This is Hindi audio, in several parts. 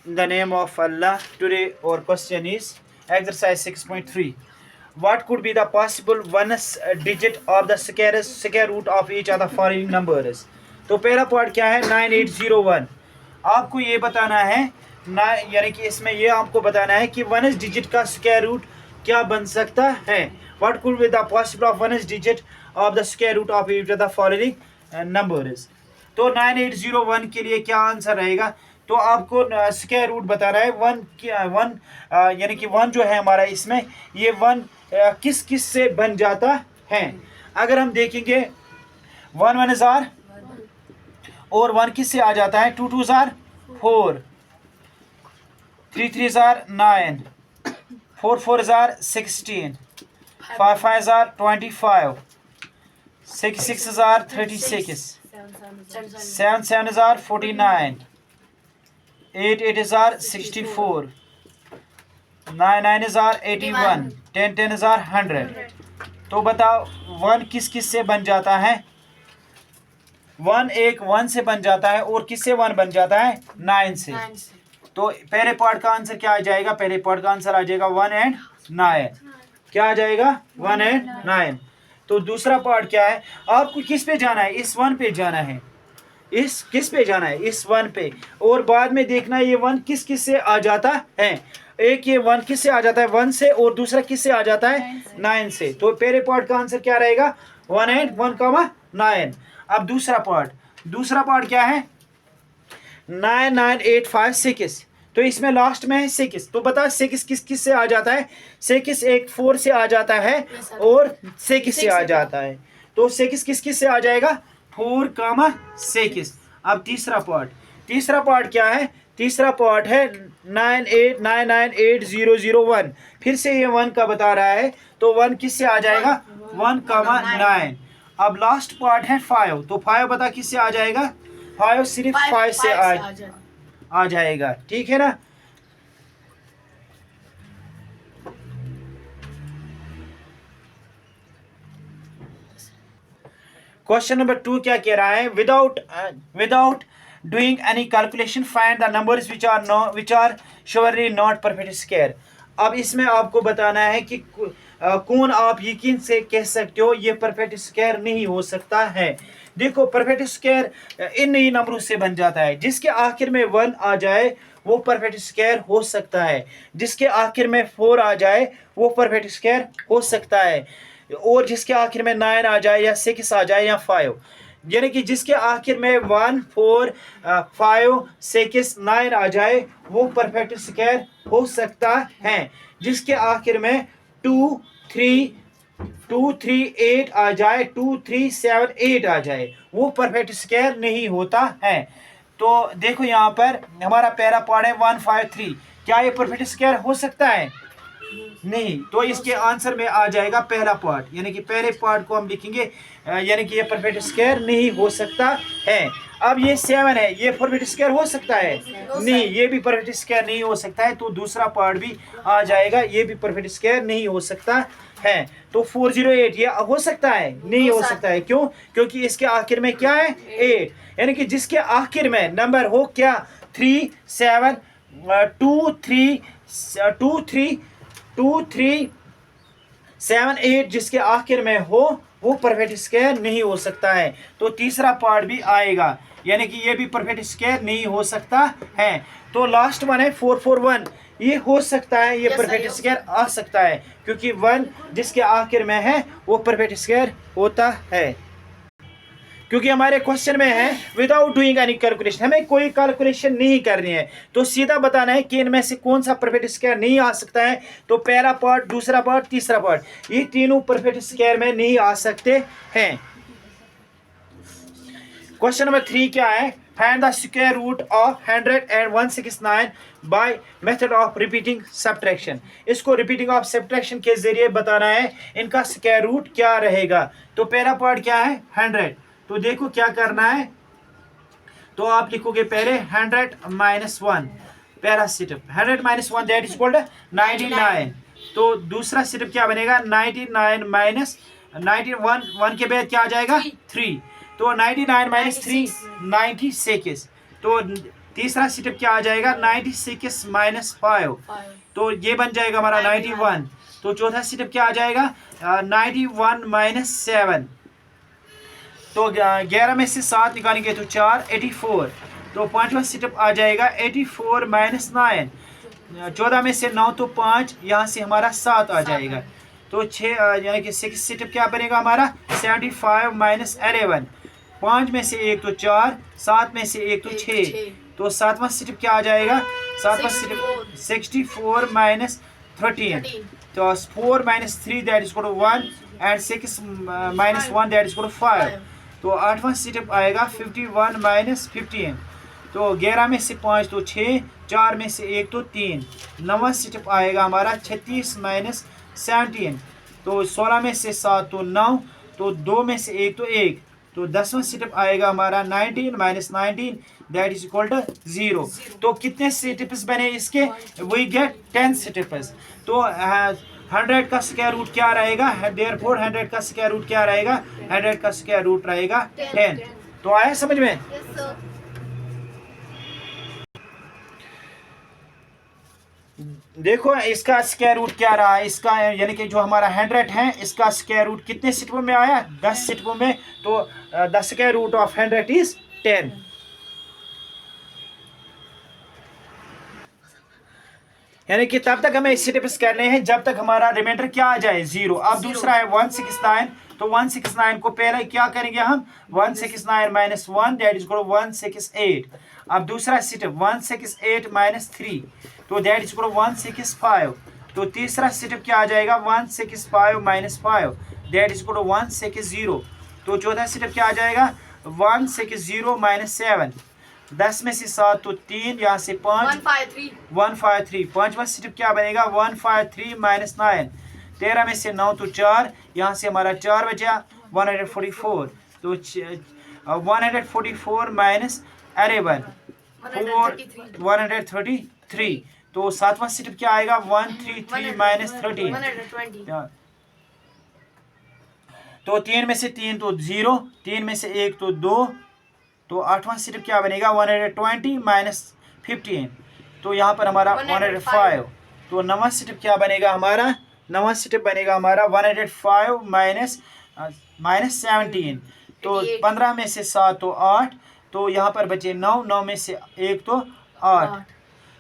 In the name of Allah, today our question is exercise 6.3. What could be the possible ones digit of the square root of each of the following numbers? तो पहला पार्ट क्या है 9801. आपको ये बताना है ना, यानी कि इसमें ये आपको बताना है कि वनस डिजिट का स्क्वायर रूट क्या बन सकता है. What could be the possible of ones digit of the square root of each of the following numbers? तो 9801 के लिए क्या आंसर रहेगा? तो आपको स्क्वायर रूट बताना है वन यानी कि वन जो है हमारा इसमें ये वन किस किस से बन जाता है. अगर हम देखेंगे वन वन जार और वन किस से आ जाता है, टू टू जार 4, थ्री थ्री जार 9, 4 4 जार 16, 5 5 जार 25, 6 6 जार 36, 7 7 जार 49, 8 8 जार 64, 9 9 जार 81, 10 10 जार 100. तो बताओ वन किस किस से बन जाता है. वन एक वन से बन जाता है और किससे वन बन जाता है 9 से. तो पहले पार्ट का आंसर क्या आ जाएगा, पहले पार्ट का आंसर आ जाएगा 1 and 9. क्या आ जाएगा 1 and 9. तो दूसरा पार्ट क्या है, आपको किस पे जाना है, इस वन पे जाना है, इस किस पे जाना है, इस वन पे. और बाद में देखना ये वन किस किस से आ जाता है. एक ये वन किस से आ जाता है 1 से और दूसरा किस से आ जाता है 9 से. तो पहले पार्ट का आंसर क्या रहेगा 1 and 1, 9. अब दूसरा पार्ट क्या है 9 9 8 5 6. तो इसमें लास्ट में है 6. तो बता 6 किस किस से आ जाता है. 6 एक 4 से आ जाता है और 6 से आ जाता है. तो 6 किस किस से आ जाएगा 4, 6. अब तीसरा पार्ट क्या है, तीसरा पार्ट है 9 8 9 9 8 0 0 1. फिर से ये 1 का बता रहा है. तो 1 किस से आ जाएगा 1, 9. अब लास्ट पार्ट है 5. तो 5 बता किस से आ जाएगा, 5 सिर्फ 5 से आ जाएगा. ठीक है ना. क्वेश्चन नंबर 2 क्या कह रहा है, without doing any calculation find the numbers which are surely not perfect square. अब इसमें आपको बताना है कि कौन आप यकीन से कह सकते हो ये परफेक्ट स्क्वायर नहीं हो सकता है. देखो परफेक्ट स्क्वायर इन ही नंबरों से बन जाता है. जिसके आखिर में 1 आ जाए वो परफेक्ट स्क्वायर हो सकता है, जिसके आखिर में 4 आ जाए वो परफेक्ट स्क्वायर हो सकता है, और जिसके आखिर में 9 आ जाए या 6 आ जाए या 5. यानी कि जिसके आखिर में 1 4 5 6 9 आ जाए वो परफेक्ट स्क्वायर हो सकता है. जिसके आखिर में 2 3 8 आ जाए, 2 3 7 8 आ जाए वो परफेक्ट स्क्वायर नहीं होता है. तो देखो यहाँ पर हमारा पहला पार्ट है 1 5 3. क्या ये परफेक्ट स्क्वायर हो सकता है, नहीं. तो इसके आंसर में आ जाएगा पहला पार्ट, यानी कि पहले पार्ट को हम लिखेंगे, यानी कि ये परफेक्ट स्क्वायर नहीं हो सकता है. अब ये 7 है, ये परफेक्ट स्क्वायर हो सकता है, नहीं ये भी परफेक्ट स्क्वायर नहीं हो सकता है. तो दूसरा पार्ट भी आ जाएगा, ये भी परफेक्ट स्क्वायर नहीं हो सकता है. तो 408 ये हो सकता है, नहीं हो सकता है. क्यों, क्योंकि इसके आखिर में क्या है 8. यानी कि जिसके आखिर में नंबर हो क्या 3 7 2 3 7 8 जिसके आखिर में हो वो परफेक्ट स्क्वायर नहीं हो सकता है. तो तीसरा पार्ट भी आएगा, यानी कि ये भी परफेक्ट स्क्वायर नहीं हो सकता है. तो लास्ट वन है 4 4 1. ये हो सकता है, ये परफेक्ट स्क्वायर आ सकता है, क्योंकि 1 जिसके आखिर में है वो परफेक्ट स्क्वायर होता है. क्योंकि हमारे क्वेश्चन में है विदाउट डूइंग एनी कैलकुलेशन, हमें कोई कैलकुलेशन नहीं करनी है. तो सीधा बताना है कि इनमें से कौन सा परफेक्ट स्क्वायर नहीं आ सकता है. तो पहला पार्ट, दूसरा पार्ट, तीसरा पार्ट, ये तीनों परफेक्ट स्क्वायर में नहीं आ सकते हैं. क्वेश्चन नंबर 3 क्या है, find the square root of 100 and 169 by method of repeating subtraction. इसको रिपीटिंग ऑफ सब्ट्रैक्शन के जरिए बताना है इनका स्क्वायर रूट क्या रहेगा. तो पहला पार्ट क्या है 100. तो देखो क्या करना है, तो आप लिखोगे पहले 100 - 1. पहला step 100 - 1 that is equal to 99. तो दूसरा स्टेप क्या बनेगा 99 माइनस 1 के बाद क्या आ जाएगा 3. तो 99 - 3 96. तो तीसरा स्टेप क्या आ जाएगा 96 माइनस 5, तो ये बन जाएगा हमारा 91। तो चौथा स्टेप क्या आ जाएगा 91 माइनस 7, तो 11 में से 7 निकालेंगे तो 4, 84। तो पांचवा स्टेप आ जाएगा 84 माइनस 9, 14 में से 9 तो 5, यहाँ से हमारा 7 आ जाएगा। तो 6 यानी कि 6 स्टेप क्या बनेगा हमारा 75 माइनस 11, 5 में से 1 तो 4, 7 में से 1 तो 6। तो सातवां स्टेप क्या आ जाएगा, सातवां स्टेप 64 माइनस 13, तो 4 minus 3 that is equal to 1 and 6 minus 1 that is equal to 5। तो आठवां स्टेप आएगा 51 माइनस 15, तो 11 में से 5 तो 6, 4 में से 1 तो 3। नौवां स्टेप आएगा हमारा 36 माइनस 17, तो 16 में से 7 तो 9, तो 2 में से 1 तो 1। तो 10वां स्टेप आएगा हमारा 19 minus 19 that is equal to 0। तो कितने स्टेप्स बने इसके, वी गेट 10 स्टेप्स। तो 100 का स्क्वायर रूट क्या रहेगा, देयरफॉर 100 का स्क्वायर रूट क्या रहेगा, 100 का स्क्वायर रूट रहेगा 10। तो आया समझ में? देखो इसका स्क्वायर रूट क्या रहा है, इसका यानी कि जो हमारा 100 है इसका स्क्वायर रूट कितने स्टेपों में आया, 10 स्टेपों में। तो the square root of 100 is 10। यानी कि तब तक हमें स्टेप्स करने हैं जब तक हमारा रिमाइंडर क्या आ जाए 0। अब दूसरा है 169, तो 169 को पहले क्या करेंगे हम 169 minus 1 that is equal to 168। अब दूसरा स्टेप 168 माइनस 3, तो दैट इज इक्वल टू 165। तो तीसरा स्टेप क्या आ जाएगा 165 minus 5 that is equal to 160। तो चौथा स्टेप क्या आ जाएगा 160 माइनस 7, 10 में से 7 तो 3, यहाँ से 5 153। पांचवा स्टेप क्या बनेगा 153 माइनस 9, 13 में से 9 तो 4, यहाँ से हमारा 4 बचा 144। तो 144 माइनस 11 133। तो सातवां स्टेप क्या आएगा 133 माइनस 13, तो 3 में से 3 तो 0, 3 में से 1 तो 2। तो आठवां स्टेप क्या बनेगा 120 माइनस 15, तो यहाँ पर हमारा 105। तो नौवां स्टेप क्या बनेगा हमारा, नौवां स्टेप बनेगा हमारा 105 माइनस 17, तो 15 में से 7 तो 8, तो यहाँ पर बचे 9, 9 में से 1 तो 8,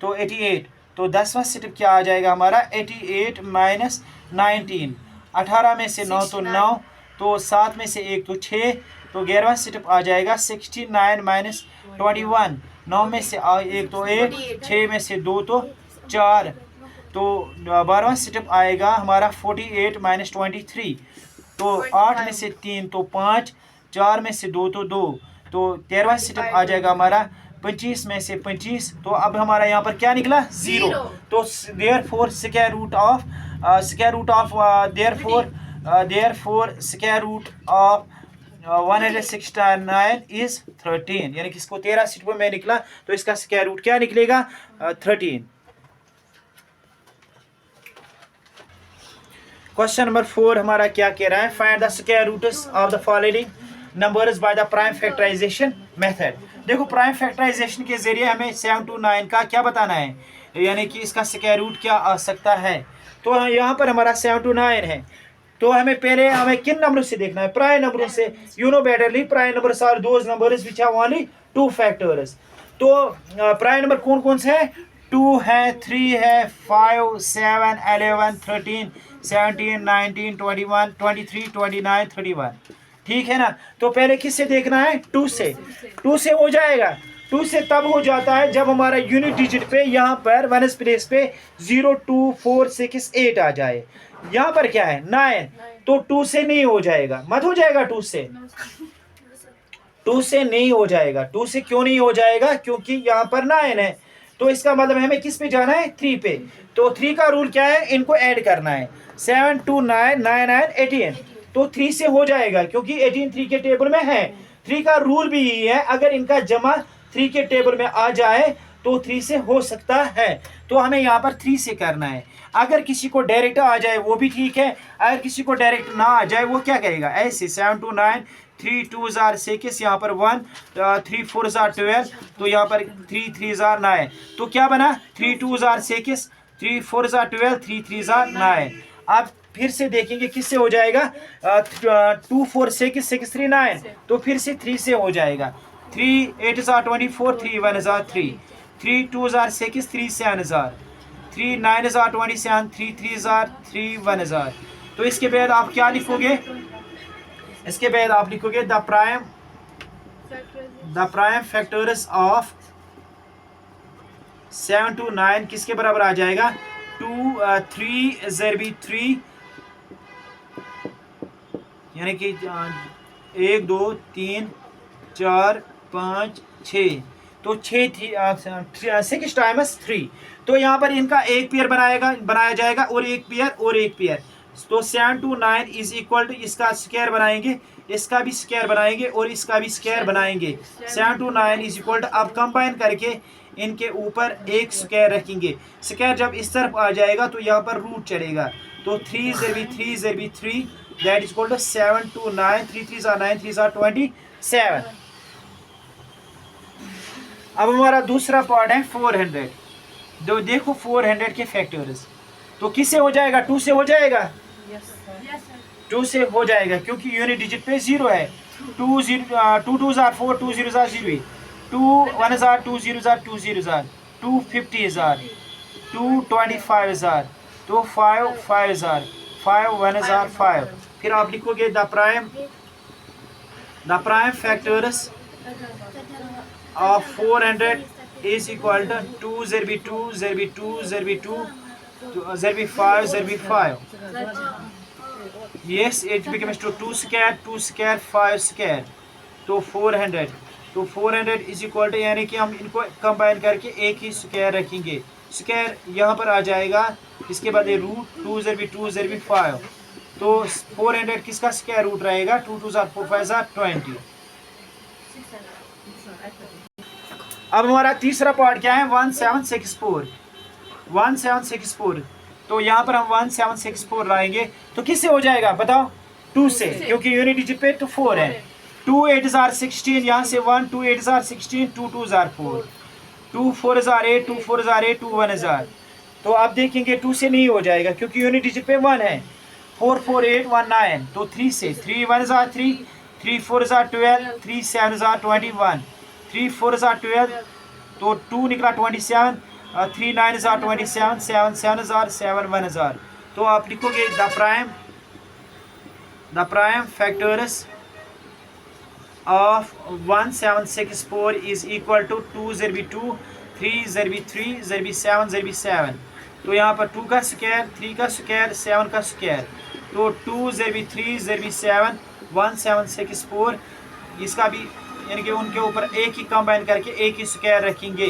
तो 88। तो 10वां स्टेप क्या आ जाएगा हमारा 88 माइनस 19, 18 में से 9 तो 9, तो 7 में से 1 तो 6। तो 11वां स्टेप आ जाएगा 69 माइनस 21, 9 में से 1 तो 1, 6 में से 2 तो 4। तो 12वां स्टेप आएगा हमारा 48 माइनस 23, तो 8 में से 3 तो 5, 4 में से 2 तो 2। तो 13वां स्टेप आ जाएगा हमारा 25 में से 25, तो अब हमारा यहाँ पर क्या निकला 0। तो therefore square root of therefore square root of 169 is 13, यानी कि इसको 13 स्टेपों में निकला, तो इसका स्क्वायर रूट क्या निकलेगा 13। क्वेश्चन नंबर 4 हमारा क्या कह रहा है, find the square roots of the following numbers by the prime factorization method. देखो प्राइम फैक्टराइजेशन के जरिए हमें 7 to 9 का क्या बताना है, यानी कि इसका स्क्वायर रूट क्या आ सकता है। तो यहाँ पर हमारा 7 to 9 है, तो हमें किन नंबरों से देखना है, प्राइम नंबरों से। You know betterly prime numbers are those numbers which have only 2 factors. तो प्राइम नंबर कौन कौन से है, 2 है, 3 है, 5, 7, 11, 13, 17, 19, 21, 23, 29, 31। ठीक है ना। तो पहले किससे देखना है 2 से, 2 से हो जाएगा। 2 से तब हो जाता है जब हमारा यूनिट डिजिट पे यहाँ पर वनस प्लेस पे 0, 2, 4, 6, 8 आ जाए। यहाँ पर क्या है 9, तो 2 से नहीं हो जाएगा, मत हो जाएगा 2 से, 2 से नहीं हो जाएगा। 2 से क्यों नहीं हो जाएगा, क्योंकि यहाँ पर 9 है, तो इसका मतलब हमें किस पे जाना है 3 पे। तो 3 का रूल क्या है, इनको ऐड करना है, 7 2 9 9 9 18, तो 3 से हो जाएगा क्योंकि 18 3 के टेबल में है। 3 का रूल भी यही है, अगर इनका जमा 3 के टेबल में आ जाए तो 3 से हो सकता है। तो हमें यहाँ पर 3 से करना है। अगर किसी को डायरेक्ट आ जाए वो भी ठीक है, अगर किसी को डायरेक्ट ना आ जाए वो क्या करेगा, ऐसे 7 2 9 3 2 जार 6, यहाँ पर 1, 3 4 जार 12, तो यहाँ पर 3 3 जार 9। तो क्या बना 3 2 जार 6, 3 4 जार 12, 3 3 जार 9। अब फिर से देखेंगे किससे हो जाएगा, 2 4 6 6 3 9, तो फिर से 3 से हो जाएगा। 3 8 jar 24, 3 1 jar 3, 3 2 jar 6, 3 7 jar, 3 9 jar 27, 3 3 jar 3 1 jar. तो इसके बाद आप क्या लिखोगे, इसके बाद आप लिखोगे the prime factors of 7 to 9 किसके बराबर आ जाएगा, 2 3 ज़रबी 3, यानी कि 1 2 3 4 5 6, तो 6 टाइम्स 3। तो यहाँ पर इनका एक पेयर बनाया जाएगा और एक पेयर। तो 7 to 9 इज इक्वल टू, इसका स्क्वायर बनाएंगे, इसका भी स्क्वायर बनाएंगे और इसका भी स्क्वायर बनाएंगे। 7 to 9 इज इक्वल टू, अब कंबाइन करके इनके ऊपर एक स्क्वायर रखेंगे। स्क्वायर जब इस तरफ आ जाएगा तो यहाँ पर रूट चढ़ेगा, तो 3 ज़रबी 3 that is equal to 7 to 9, 3 3 ज़ा 9, 3 ज़ा 27। अब हमारा दूसरा पार्ट है 400। देखो 400 के फैक्टर्स, तो किससे हो जाएगा, 2 से हो जाएगा, 2 से हो जाएगा क्योंकि यूनिट डिजिट पे 0 है। 2 2 ज़ार 4, 2 0 ज़ार 0, 2 1 ज़ार 2 0 ज़ार 2 0 ज़ार, 2 50 ज़ार, 2 25 ज़ार, तो 5 5 ज़ार, 5 1 ज़ार 5। फिर आप लिखोगे the prime factors of 400 is equal to 2 ज़रबी 2 ज़रबी 2 ज़रबी 2 ज़रबी 5 ज़रबी 5। Yes, it becomes to 2 square 5 square, तो 400। तो 400 इज इक्वल टू, यानी कि हम इनको कंबाइन करके एक ही स्क्वायर रखेंगे। स्क्वायर यहाँ पर आ जाएगा, इसके बाद रूट 2 ज़रबी 2 ज़रबी 5, तो 400 किसका स्क्वायर रूट रहेगा, 2 2 ज़ार 4 5 ज़ार 20। अब हमारा तीसरा पार्ट क्या है, 1764। तो यहाँ पर हम 1764 लाएंगे, तो किससे हो जाएगा बताओ, 2 से, क्योंकि यूनिट डिजिट पे तो 4 है। 2 8 ज़ार 16, यहाँ से 1, 2 8 ज़ार 16, 2 2 ज़ार 4, 2 4 ज़ार 8, 2 4 ज़ार 8, 2 1 ज़ार। तो आप देखेंगे 2 से नहीं हो जाएगा क्योंकि यूनिट डिजिट पे 1 है। 4 4 8 1 9, तो 3 से, 3 1 ज़ार 3, 3 4 ज़ार 12, 3 7 ज़ार 21, 3 4 ज़ार 12, तो 2 निकला 27, 3 9 ज़ार 27, 7 7 ज़ार 7 1 ज़ार। तो आप लिखोगे the prime factors of 1764 is equal to 2 ज़रबी 2, 3 ज़रबी 3 ज़रबी 7 ज़रबी 7। तो यहाँ पर 2 का स्क्वायर, 3 का स्क्वायर, 7 का स्क्वायर, तो 2 ज़रबी 3 ज़रबी 7 1764। इसका भी यानी कि उनके ऊपर एक ही कंबाइन करके एक ही स्क्वायर रखेंगे,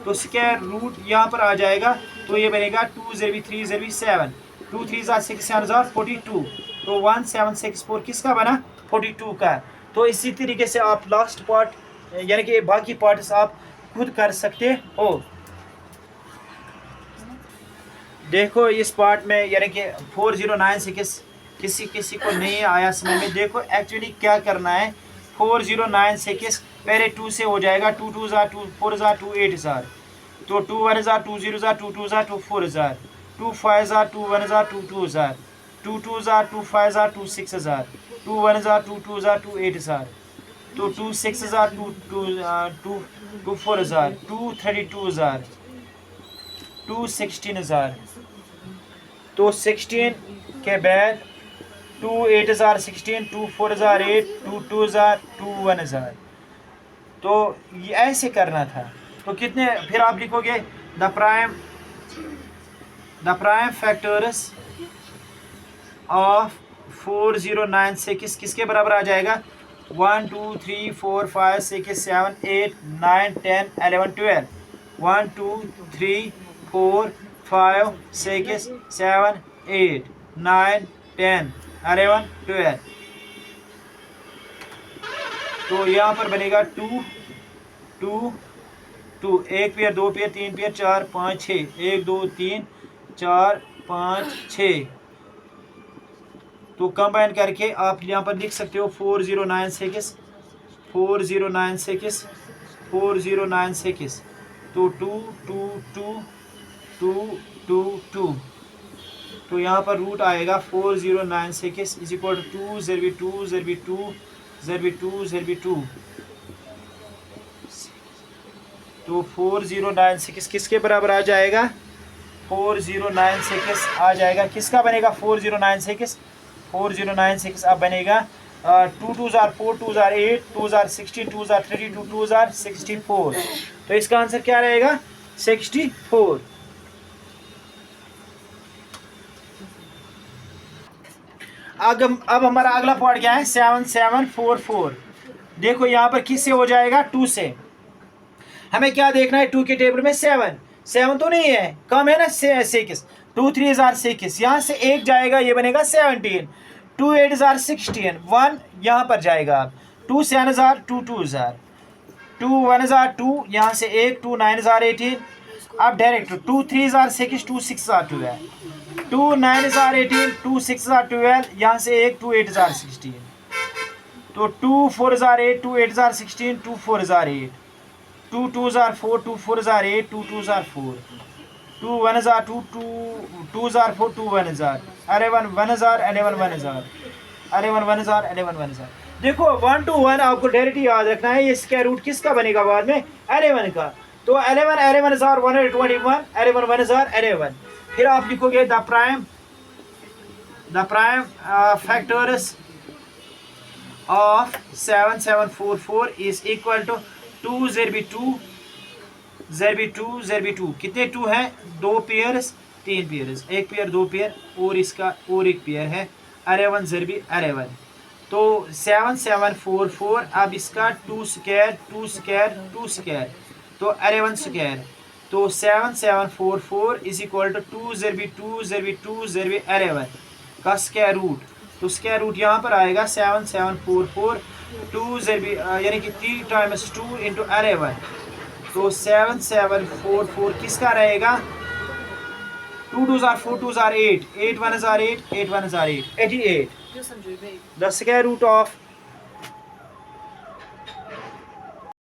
तो स्क्वायर रूट यहाँ पर आ जाएगा, तो ये बनेगा 2 ज़रबी 3 ज़रबी 7, 2 3 ज़ार 6 7 ज़ार 42, तो 1764 किसका बना, 42 का। तो इसी तरीके से आप लास्ट पार्ट यानी कि बाकी पार्ट्स आप खुद कर सकते हो। देखो इस पार्ट में यानी कि 4096 किसी को नहीं आया समझ में, देखो एक्चुअली क्या करना है। 4096 पहले 2 से हो जाएगा, 2 2 ज़ार 2 4 ज़ार 2 8 ज़ार, तो 2 1 ज़ार 2 0 ज़ार 2 2 ज़ार 2 4 ज़ार, 2 5 ज़ार 2 1 ज़ार 2 2 ज़ार, 2 2 ज़ार 2 5 ज़ार 2 6 ज़ार, 2 1 ज़ार 2 2 ज़ार 2 8 ज़ार, तो 2 6 ज़ार 2 4 ज़ार, 2 32 ज़ार, 2 16 ज़ार। तो 16 के बाद 2 8 ज़ार 16, 2 4 ज़ार 8, 2 2 ज़ार 2 1 ज़ार। तो ये ऐसे करना था। तो कितने, फिर आप लिखोगे द प्राइम फैक्टर्स ऑफ 4096 किसके बराबर आ जाएगा, 1 2 3 4 5 6 7 8 9 10 11 12, 1 2 3 4 5 6 7 8 9 10 11 12। तो यहाँ पर बनेगा 2 2 2, एक पेयर, दो पेयर, तीन पेयर, 4 5 6, 1 2 3 4 5 6, तो कंबाइन करके आप यहाँ पर लिख सकते हो 4096 4096 4096। तो 2 2 2 2 2 2, तो यहाँ पर रूट आएगा 4096 इज इक्वल टू 2 ज़रबी 2 ज़रबी 2 ज़रबी 2 ज़रबी 2। तो 4096 किसके बराबर आ जाएगा? 4096 आ जाएगा, किसका बनेगा 4096? 4096 अब बनेगा 2 2 ज़ार 4 2 ज़ार 8 2 ज़ार 16 2 ज़ार 32 2 ज़ार 64। तो इसका आंसर क्या रहेगा? 64। अब हमारा अगला पॉइंट क्या है? 7744। देखो यहाँ पर किससे हो जाएगा? 2 से। हमें क्या देखना है? 2 के टेबल में 7 तो नहीं है, कम है ना 6। 2 3 ज़ार 6, यहाँ से 1 जाएगा, ये बनेगा 17। 2 8 ज़ार 16, 1 यहाँ पर जाएगा। 2 7 ज़ार 2 2 ज़ार 2 1 ज़ार 2, यहाँ से 1 2 9 ज़ार 18। अब डायरेक्ट 2 3 ज़ार 6 2 6 ज़ार 12 2 9 ज़ार 18 2 6 ज़ार 12, यहाँ से 1 2 8 ज़ार 16। तो 2 4 ज़ार 8 2 8 ज़ार 16 2 4 ज़ार 8 2 2 ज़ार 4 2 4 ज़ार 8 2 2 ज़ार 4 2 1 ज़ार 2 2 ज़ार 4 2 1 ज़ार 11 1 ज़ार 11 1 ज़ार 11 1 ज़ार 11 1 ज़ार। देखो 1 to 1 आपको डायरेक्ट याद रखना है, ये स्क्वायर रूट किसका बनेगा बाद में? 11 का। तो 11 ज़ार 121 11 1 ज़ार 11। फिर आप लिखोगे the prime factors of 7744 is equal to 2 ज़रबी 2 ज़रबी 2 ज़रबी 2। कितने 2 हैं? 2 पेयर्स 3 पेयर्स, एक पेयर 2 पेयर और इसका और एक पेयर है 11 ज़रबी 11। तो 7744, अब इसका 2 स्क्वायर 2 स्क्वायर 2 स्क्वायर, तो 11 स्क्वायर। तो 7744 इज इक्वल टू 2 ज़रबी 2 ज़रबी 2 ज़रबी 11 का स्क्वायर रूट। तो स्क्वायर रूट यहाँ पर आएगा 7744 2 ज़रबी यानी कि 3 टाइम्स 2 इंटू 11। तो 7744 किसका रहेगा? 2 2 ज़ार 4 2 ज़ार 8 8 1 ज़ार 8 8 1 ज़ार 8 88। The square root of